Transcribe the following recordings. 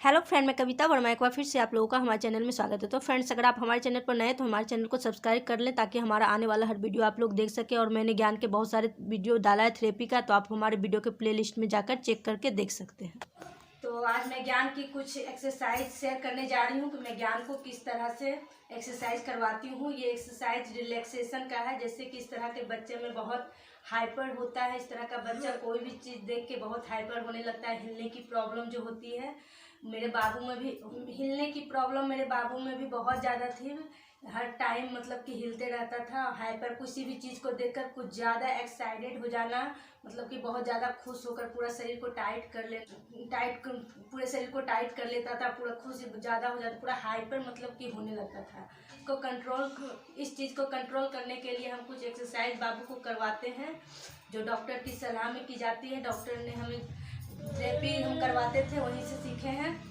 Hello friend, मैं कविता वर्मा एक बार फिर से आप लोगों का हमारे चैनल में स्वागत है। तो फ्रेंड्स, अगर आप हमारे चैनल पर नए तो हमारे चैनल को सब्सक्राइब कर लें ताकि हमारा आने वाला हर वीडियो आप लोग देख सकें। और मैंने ज्ञान के बहुत सारे वीडियो डाला है थेरेपी का, तो आप हमारे वीडियो के प्लेलिस्ट में जाकर चेक करके देख सकते हैं। तो आज मैं ज्ञान की कुछ एक्सरसाइज शेयर करने जा रही हूँ कि मैं ज्ञान को किस तरह से एक्सरसाइज करवाती हूँ। ये एक्सरसाइज रिलैक्सेशन का है। जैसे कि इस तरह के बच्चे में बहुत हाइपर होता है, इस तरह का बच्चा कोई भी चीज़ देख के बहुत हाइपर होने लगता है। हिलने की प्रॉब्लम जो होती है, मेरे बाबू में भी हिलने की प्रॉब्लम मेरे बाबू में भी बहुत ज़्यादा थी। हर टाइम मतलब कि हिलते रहता था। हाइपर किसी भी चीज़ को देखकर कुछ ज़्यादा एक्साइटेड हो जाना, मतलब कि बहुत ज़्यादा खुश होकर पूरा शरीर को पूरे शरीर को टाइट कर लेता था। पूरा खुश ज़्यादा हो जाता, पूरा हाइपर मतलब कि होने लगता था। इस चीज़ को कंट्रोल करने के लिए हम कुछ एक्सरसाइज बाबू को करवाते हैं जो डॉक्टर की सलाह में की जाती है। डॉक्टर ने हमें थेरेपी हम करवाते थे, वहीं से सीखे हैं।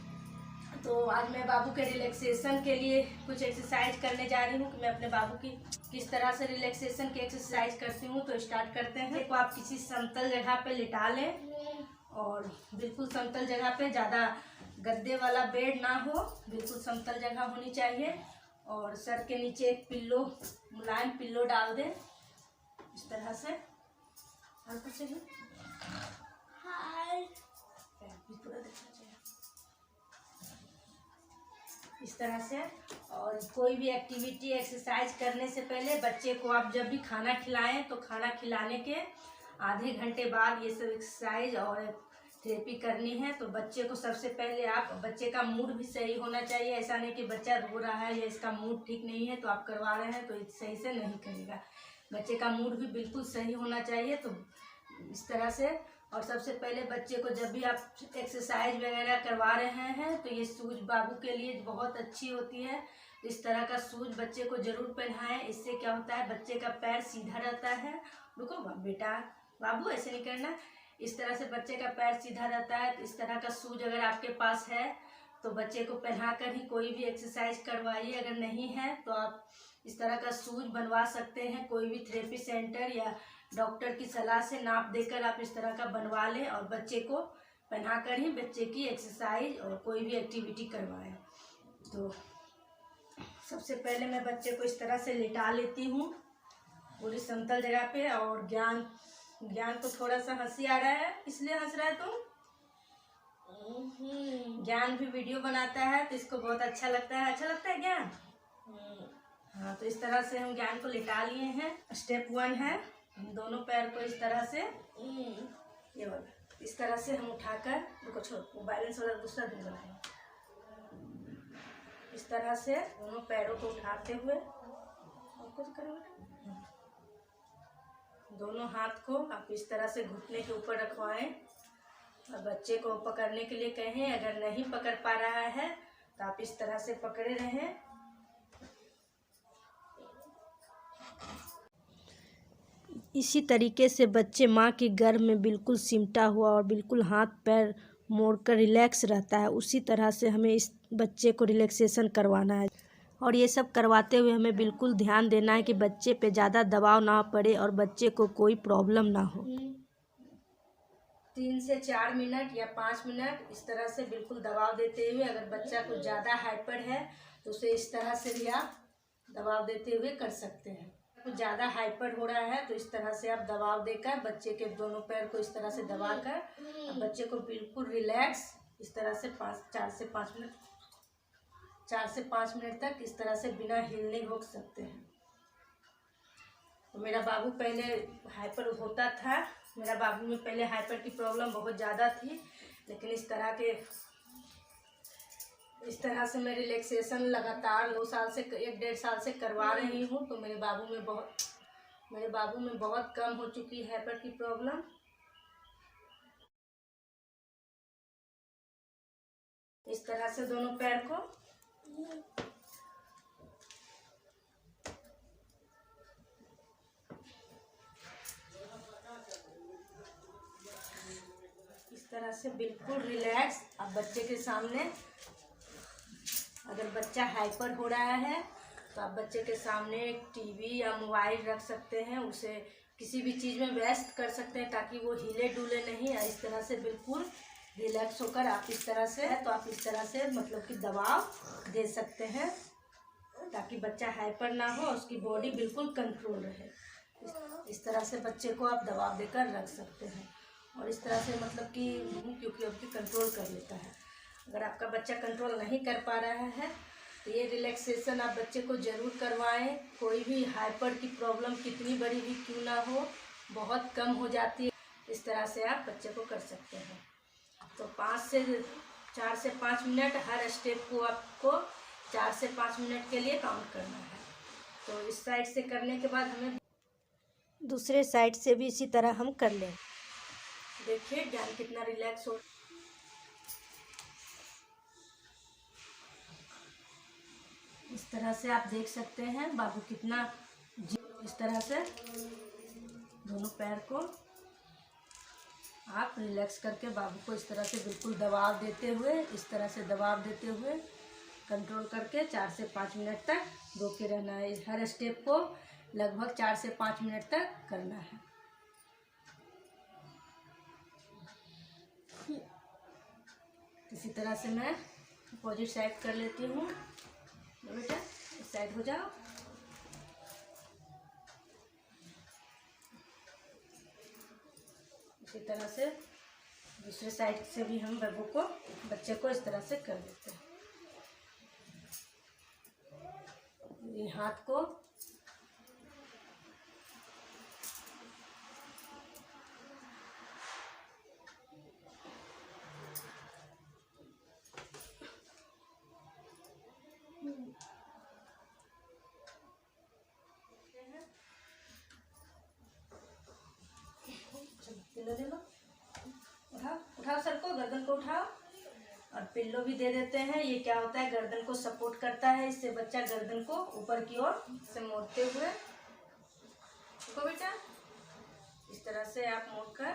तो आज मैं बाबू के रिलैक्सेशन के लिए कुछ एक्सरसाइज करने जा रही हूँ कि मैं अपने बाबू की किस तरह से रिलैक्सेशन की एक्सरसाइज करती हूँ। तो स्टार्ट करते हैं। देखो, आप किसी समतल जगह पे लिटा लें और बिल्कुल समतल जगह पे, ज़्यादा गद्दे वाला बेड ना हो, बिल्कुल समतल जगह होनी चाहिए। और सर के नीचे एक पिल्लो, मुलायम पिल्लो डाल दें इस तरह से। इस तरह से। और कोई भी एक्टिविटी एक्सरसाइज करने से पहले बच्चे को आप जब भी खाना खिलाएं तो खाना खिलाने के आधे घंटे बाद ये सब एक्सरसाइज और थेरेपी करनी है। तो बच्चे को सबसे पहले बच्चे का मूड भी सही होना चाहिए। ऐसा नहीं कि बच्चा रो रहा है या इसका मूड ठीक नहीं है तो आप करवा रहे हैं तो सही से नहीं करेगा। बच्चे का मूड भी बिल्कुल सही होना चाहिए। तो इस तरह से। और सबसे पहले बच्चे को जब भी आप एक्सरसाइज वगैरह करवा रहे हैं तो ये शूज बाबू के लिए बहुत अच्छी होती है। इस तरह का शूज बच्चे को जरूर पहनाएं। इससे क्या होता है, बच्चे का पैर सीधा रहता है। रुको बेटा, बाबू ऐसे नहीं करना। इस तरह से बच्चे का पैर सीधा रहता है। तो इस तरह का शूज अगर आपके पास है तो बच्चे को पहना कर ही कोई भी एक्सरसाइज करवाइए। अगर नहीं है तो आप इस तरह का शूज बनवा सकते हैं। कोई भी थेरेपी सेंटर या डॉक्टर की सलाह से नाप देकर आप इस तरह का बनवा लें और बच्चे को पहनाकर ही बच्चे की एक्सरसाइज और कोई भी एक्टिविटी करवाएं। तो सबसे पहले मैं बच्चे को इस तरह से लिटा लेती हूँ पूरी समतल जगह पे। और ज्ञान को थोड़ा सा हंसी आ रहा है, इसलिए हंस रहा है तुम? ज्ञान भी वीडियो बनाता है तो इसको बहुत अच्छा लगता है। अच्छा लगता है ज्ञान? हाँ, तो इस तरह से हम ज्ञान को लिटा लिए हैं। स्टेप 1 है, दोनों पैर को इस तरह से, ये वाला इस तरह से हम उठाकर, रुको छोड़, बैलेंस वाला दूसरा दिन बनाएंगे। इस तरह से दोनों पैरों को उठाते हुए और कुछ करेंगे। दोनों हाथ को आप इस तरह से घुटने के ऊपर रखवाएं और बच्चे को पकड़ने के लिए कहें। अगर नहीं पकड़ पा रहा है तो आप इस तरह से पकड़े रहें। इसी तरीके से बच्चे माँ की गर्भ में बिल्कुल सिमटा हुआ और बिल्कुल हाथ पैर मोड़कर रिलैक्स रहता है, उसी तरह से हमें इस बच्चे को रिलैक्सेशन करवाना है। और ये सब करवाते हुए हमें बिल्कुल ध्यान देना है कि बच्चे पे ज़्यादा दबाव ना पड़े और बच्चे को कोई प्रॉब्लम ना हो। 3 से 4 मिनट या 5 मिनट इस तरह से बिल्कुल दबाव देते हुए। अगर बच्चा कुछ ज़्यादा हाइपर है तो उसे इस तरह से भी आप दबाव देते हुए कर सकते हैं। कुछ ज़्यादा हाइपर हो रहा है तो इस तरह से आप दबाव देकर बच्चे के दोनों पैर को इस तरह से दबाकर बच्चे को बिल्कुल रिलैक्स इस तरह से 4 से 5 मिनट तक इस तरह से बिना हिले रोक सकते हैं। तो मेरा बाबू पहले हाइपर होता था। मेरा बाबू में पहले हाइपर की प्रॉब्लम बहुत ज़्यादा थी, लेकिन इस तरह से मैं रिलैक्सेशन लगातार 2 साल से 1-1.5 साल से करवा रही हूँ। तो मेरे बाबू में बहुत कम हो चुकी है हाइपर की प्रॉब्लम। इस तरह से दोनों पैर को इस तरह से बिल्कुल रिलैक्स। अब बच्चे के सामने, अगर बच्चा हाइपर हो रहा है तो आप बच्चे के सामने एक टीवी या मोबाइल रख सकते हैं, उसे किसी भी चीज़ में व्यस्त कर सकते हैं ताकि वो हिले डुले नहीं। इस तरह से बिल्कुल रिलैक्स होकर आप इस तरह से है तो आप इस तरह से मतलब कि दबाव दे सकते हैं, ताकि बच्चा हाइपर ना हो, उसकी बॉडी बिल्कुल कंट्रोल रहे। इस तरह से बच्चे को आप दबाव देकर रख सकते हैं और इस तरह से मतलब कि क्योंकि आपकी कंट्रोल कर लेता है। अगर आपका बच्चा कंट्रोल नहीं कर पा रहा है तो ये रिलैक्सेशन आप बच्चे को ज़रूर करवाएं। कोई भी हाइपर की प्रॉब्लम कितनी बड़ी भी क्यों ना हो, बहुत कम हो जाती है। इस तरह से आप बच्चे को कर सकते हैं। तो 4 से 5 मिनट हर स्टेप को आपको 4 से 5 मिनट के लिए काउंट करना है। तो इस साइड से करने के बाद हमें दूसरे साइड से भी इसी तरह हम कर लें। देखिए ज्ञान कितना रिलैक्स हो। इस तरह से आप देख सकते हैं बाबू कितना इस तरह से दोनों पैर को आप रिलैक्स करके बाबू को इस तरह से बिल्कुल दबाव देते हुए, इस तरह से दबाव देते हुए कंट्रोल करके 4 से 5 मिनट तक रोके रहना है। हर स्टेप को लगभग 4 से 5 मिनट तक करना है। इसी तरह से मैं अपोजिट साइड कर लेती हूँ। बेटा इस साइड हो जाओ। इसी तरह से दूसरे साइड से भी हम बच्चे को इस तरह से कर देते हैं। ये हाथ को पिल्लो दे लो, उठाओ सर को, गर्दन को उठाओ और पिल्लो भी दे देते हैं। ये क्या होता है, गर्दन को सपोर्ट करता है, इससे बच्चा गर्दन को ऊपर की ओर से मोड़ते हुए देखो बेटा, इस तरह से आप मोड़कर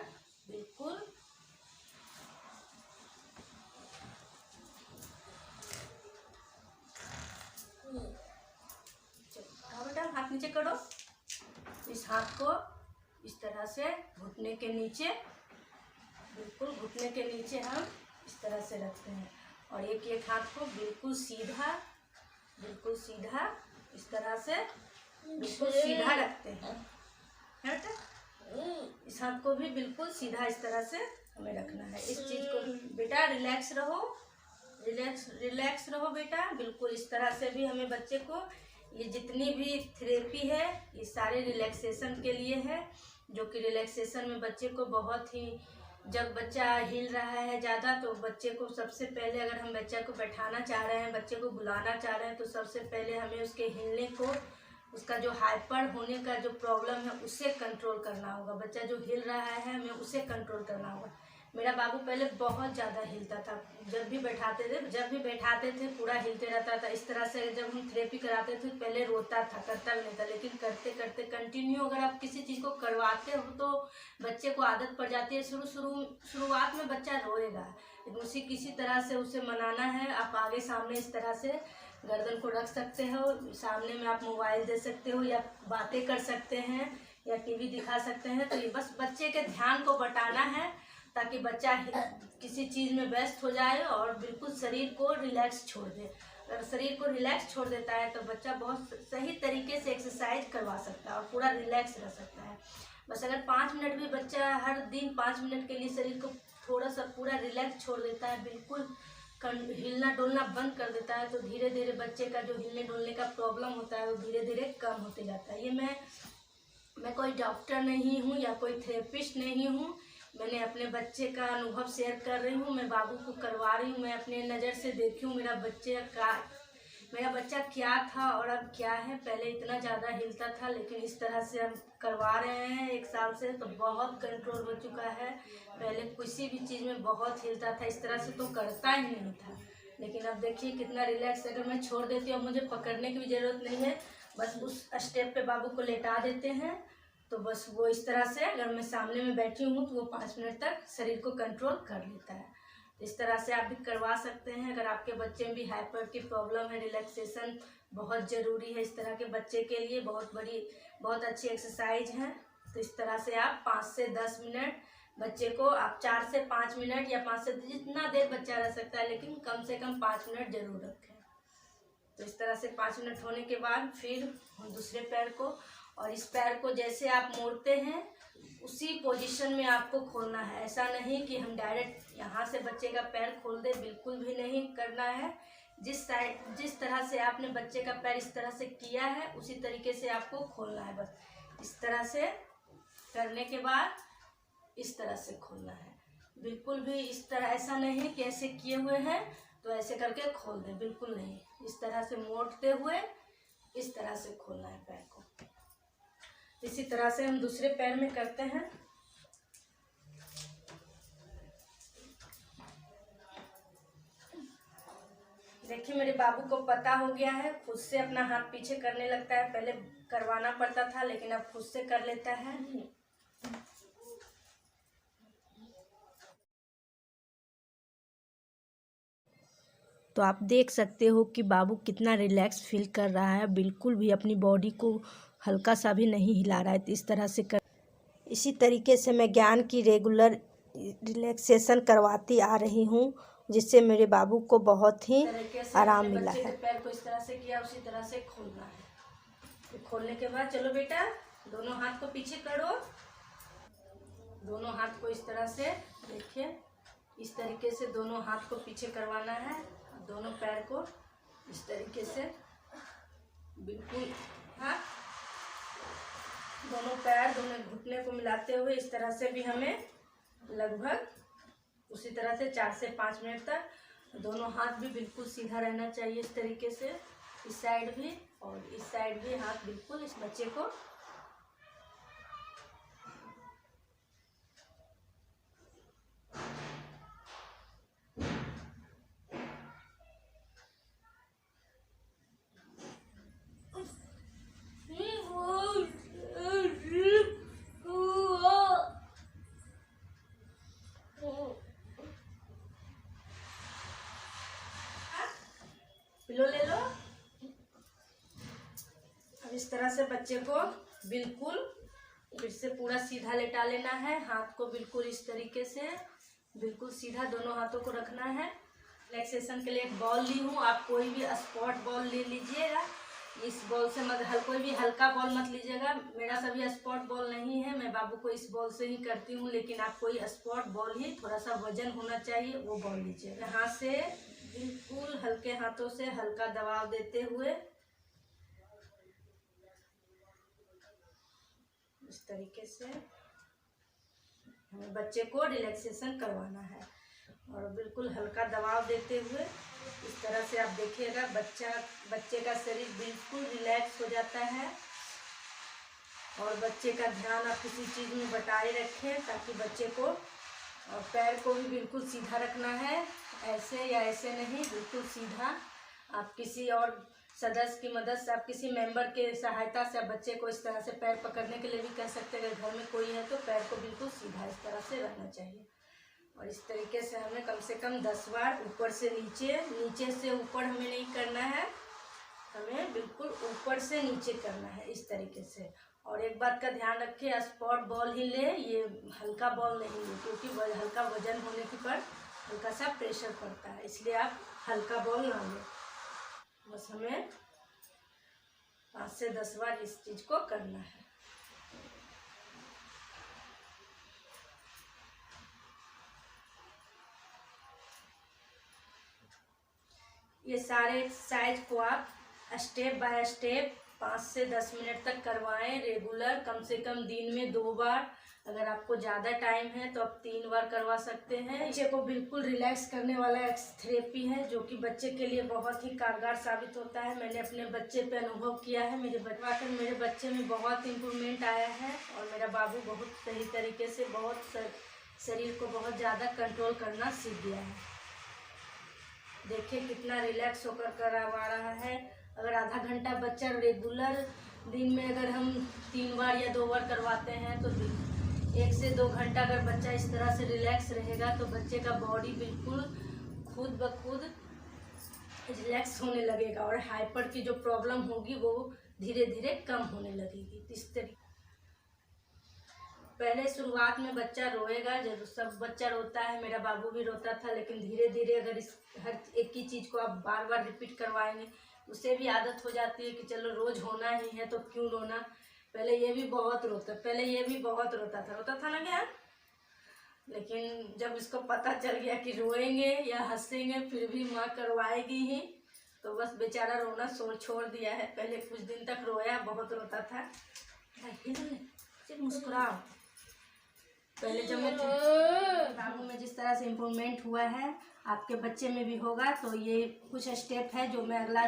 बिल्कुल बेटा हाथ नीचे करो। इस हाथ को इस तरह से घुटने के नीचे, बिल्कुल घुटने के नीचे हम इस तरह से रखते हैं और एक हाथ को बिल्कुल सीधा इस तरह से बिल्कुल सीधा रखते हैं। इस हाथ को भी बिल्कुल सीधा इस तरह से हमें रखना है। इस चीज को बेटा रिलैक्स रहो बेटा, बिल्कुल इस तरह से भी हमें बच्चे को, ये जितनी भी थेरेपी है ये सारे रिलैक्सेशन के लिए है, जो कि रिलैक्सेशन में बच्चे को बहुत ही, जब बच्चा हिल रहा है ज़्यादा तो बच्चे को सबसे पहले, अगर हम बच्चे को बैठाना चाह रहे हैं, बच्चे को बुलाना चाह रहे हैं, तो सबसे पहले हमें उसके हिलने को, उसका जो हाइपर होने का जो प्रॉब्लम है उसे कंट्रोल करना होगा। बच्चा जो हिल रहा है हमें उसे कंट्रोल करना होगा। मेरा बाबू पहले बहुत ज़्यादा हिलता था, जब भी बैठाते थे पूरा हिलते रहता था। इस तरह से जब हम थेरेपी कराते थे पहले रोता था, करता भी नहीं था, लेकिन करते करते कंटिन्यू अगर आप किसी चीज़ को करवाते हो तो बच्चे को आदत पड़ जाती है। शुरुआत में बच्चा रोएगा, लेकिन किसी तरह से उसे मनाना है। आप आगे सामने इस तरह से गर्दन को रख सकते हो, सामने में आप मोबाइल दे सकते हो या बातें कर सकते हैं या टीवी दिखा सकते हैं। तो ये बस बच्चे के ध्यान को बटाना है ताकि बच्चा किसी चीज़ में व्यस्त हो जाए और बिल्कुल शरीर को रिलैक्स छोड़ दे। अगर शरीर को रिलैक्स छोड़ देता है तो बच्चा बहुत सही तरीके से एक्सरसाइज करवा सकता है और पूरा रिलैक्स रह सकता है। बस अगर 5 मिनट भी बच्चा हर दिन 5 मिनट के लिए शरीर को थोड़ा सा पूरा रिलैक्स छोड़ देता है, बिल्कुल हिलना डोलना बंद कर देता है, तो धीरे धीरे बच्चे का जो हिलने डोलने का प्रॉब्लम होता है वो धीरे धीरे कम होते जाता है। ये मैं कोई डॉक्टर नहीं हूँ या कोई थेरेपिस्ट नहीं हूँ, मैंने अपने बच्चे का अनुभव शेयर कर रही हूँ। मैं बाबू को करवा रही हूँ, मैं अपने नज़र से देखी हूँ मेरा बच्चा क्या था और अब क्या है। पहले इतना ज़्यादा हिलता था, लेकिन इस तरह से हम करवा रहे हैं 1 साल से तो बहुत कंट्रोल हो चुका है। पहले किसी भी चीज़ में बहुत हिलता था, इस तरह से तो करता ही नहीं था, लेकिन अब देखिए कितना रिलैक्स। अगर मैं छोड़ देती हूँ, मुझे पकड़ने की भी ज़रूरत नहीं है, बस उस स्टेप पे बाबू को लेटा देते हैं तो बस वो इस तरह से, अगर मैं सामने में बैठी हूँ तो वो 5 मिनट तक शरीर को कंट्रोल कर लेता है। इस तरह से आप भी करवा सकते हैं। अगर आपके बच्चे में भी हाइपर की प्रॉब्लम है, रिलैक्सेशन बहुत ज़रूरी है इस तरह के बच्चे के लिए, बहुत अच्छी एक्सरसाइज है। तो इस तरह से आप 5 से 10 मिनट बच्चे को आप 4 से 5 मिनट या 5 से जितना देर बच्चा रह सकता है, लेकिन कम से कम 5 मिनट जरूर रखें। तो इस तरह से 5 मिनट होने के बाद फिर हम दूसरे पैर को, और इस पैर को जैसे आप मोड़ते हैं उसी पोजीशन में आपको खोलना है। ऐसा नहीं कि हम डायरेक्ट यहाँ से बच्चे का पैर खोल दे, बिल्कुल भी नहीं करना है। जिस तरह से आपने बच्चे का पैर इस तरह से किया है उसी तरीके से आपको खोलना है। बस इस तरह से करने के बाद इस तरह से खोलना है। बिल्कुल भी इस तरह ऐसा नहीं कि ऐसे किए हुए हैं तो ऐसे करके खोल दें, बिल्कुल नहीं। इस तरह से मोड़ते हुए इस तरह से खोलना है पैर को। इसी तरह से हम दूसरे पैर में करते हैं। देखिए मेरे बाबू को पता हो गया है, खुद से अपना हाथ पीछे करने लगता है। पहले करवाना पड़ता था लेकिन अब खुद से कर लेता है। तो आप देख सकते हो कि बाबू कितना रिलैक्स फील कर रहा है, बिल्कुल भी अपनी बॉडी को हल्का सा भी नहीं हिला रहा है। तो इस तरह से इसी तरीके से मैं ज्ञान की रेगुलर रिलैक्सेशन करवाती आ रही हूँ, जिससे मेरे बाबू को बहुत ही आराम मिला है। पैर को इस तरह से किया, उसी तरह से खोलना है। तो खोलने के बाद चलो बेटा दोनों हाथ को पीछे करो। दोनों हाथ को इस तरह से देखिए, इस तरीके से दोनों हाथ को पीछे करवाना है। दोनों पैर को इस तरीके से बिल्कुल, हाँ, दोनों पैर दोनों घुटने को मिलाते हुए इस तरह से भी हमें लगभग उसी तरह से 4 से 5 मिनट तक। दोनों हाथ भी बिल्कुल सीधा रहना चाहिए इस तरीके से, इस साइड भी और इस साइड भी हाथ बिल्कुल इस बच्चे को पिलो ले लो। अब इस तरह से बच्चे को बिल्कुल फिर से पूरा सीधा लेटा लेना है। हाथ को बिल्कुल इस तरीके से बिल्कुल सीधा दोनों हाथों को रखना है। रिलैक्सेशन के लिए एक बॉल ली हूँ, आप कोई भी स्पॉट बॉल ले लीजिएगा। इस बॉल से मत कोई भी हल्का बॉल मत लीजिएगा। मेरा सभी स्पॉट बॉल नहीं है, मैं बाबू को इस बॉल से ही करती हूँ, लेकिन आप कोई स्पॉट बॉल ही थोड़ा सा वजन होना चाहिए वो बॉल लीजिएगा। हाथ से बिल्कुल हल्के हाथों से हल्का दबाव देते हुए इस तरीके से हमें बच्चे को रिलैक्सेशन करवाना है। और बिल्कुल हल्का दबाव देते हुए इस तरह से आप देखिएगा बच्चे का शरीर बिल्कुल रिलैक्स हो जाता है। और बच्चे का ध्यान आप किसी चीज़ में बटाए रखें ताकि बच्चे को और पैर को भी बिल्कुल सीधा रखना है, ऐसे या ऐसे नहीं, बिल्कुल सीधा। आप किसी और सदस्य की मदद से, आप किसी मेंबर के सहायता से आप बच्चे को इस तरह से पैर पकड़ने के लिए भी कर सकते हैं। अगर घर में कोई है तो पैर को बिल्कुल सीधा इस तरह से रहना चाहिए। और इस तरीके से हमें कम से कम 10 बार ऊपर से नीचे, नीचे से ऊपर हमें नहीं करना है, हमें बिल्कुल ऊपर से नीचे करना है इस तरीके से। और एक बात का ध्यान रखें, स्पॉट बॉल ही ले, ये हल्का बॉल नहीं है, क्योंकि हल्का वजन होने के पर हल्का सा प्रेशर पड़ता है, इसलिए आप हल्का बॉल ना लें। बस हमें 5 से 10 बार इस चीज़ को करना है। ये सारे एक्सरसाइज को आप स्टेप बाय स्टेप 5 से 10 मिनट तक करवाएं रेगुलर, कम से कम दिन में 2 बार। अगर आपको ज़्यादा टाइम है तो आप 3 बार करवा सकते हैं। बच्चे को बिल्कुल रिलैक्स करने वाला एक्सथेरेपी है, जो कि बच्चे के लिए बहुत ही कारगर साबित होता है। मैंने अपने बच्चे पे अनुभव किया है, मेरे बच्चे में बहुत इम्प्रूवमेंट आया है। और मेरा बाबू बहुत सही तरीके से शरीर को बहुत ज़्यादा कंट्रोल करना सीख गया है। देखिए कितना रिलैक्स होकर करवा रहा है। अगर आधा घंटा बच्चा रेगुलर दिन में अगर हम 3 बार या 2 बार करवाते हैं तो 1 से 2 घंटा अगर बच्चा इस तरह से रिलैक्स रहेगा तो बच्चे का बॉडी बिल्कुल खुद ब खुद रिलैक्स होने लगेगा और हाइपर की जो प्रॉब्लम होगी वो धीरे धीरे कम होने लगेगी। इस तरीके पहले शुरुआत में बच्चा रोएगा, जब सब बच्चा रोता है, मेरा बाबू भी रोता था, लेकिन धीरे धीरे अगर इस हर एक ही चीज़ को आप बार बार रिपीट करवाएंगे, उससे भी आदत हो जाती है कि चलो रोज़ होना ही है तो क्यों रोना। पहले ये भी बहुत रोता था ना क्या, लेकिन जब इसको पता चल गया कि रोएंगे या हंसेंगे फिर भी माँ करवाएगी ही, तो बस बेचारा रोना छोड़ दिया है। पहले कुछ दिन तक रोया, बहुत रोता था। सिर्फ मुस्कुराओ। पहले जब मैं बाबू में जिस तरह से इम्प्रूवमेंट हुआ है, आपके बच्चे में भी होगा। तो ये कुछ स्टेप है जो मैं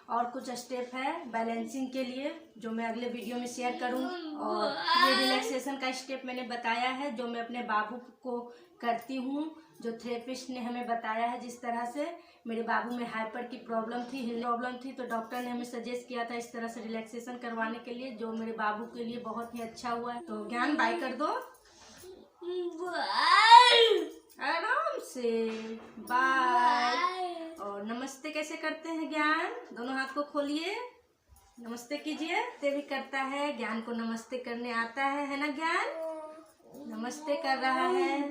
और कुछ स्टेप है बैलेंसिंग के लिए, जो मैं अगले वीडियो में शेयर करूँ। और ये रिलैक्सेशन का स्टेप मैंने बताया है जो मैं अपने बाबू को करती हूँ, जो थेरेपिस्ट ने हमें बताया है। जिस तरह से मेरे बाबू में हाइपर की प्रॉब्लम थी, तो डॉक्टर ने हमें सजेस्ट किया था इस तरह से रिलैक्सेशन करवाने के लिए, जो मेरे बाबू के लिए बहुत ही अच्छा हुआ है। तो ज्ञान बाय कर दो, आराम से बाय। और नमस्ते कैसे करते हैं ज्ञान, दोनों हाथ को खोलिए, नमस्ते कीजिए। ते भी करता है, ज्ञान को नमस्ते करने आता है ना ज्ञान, नमस्ते कर रहा है।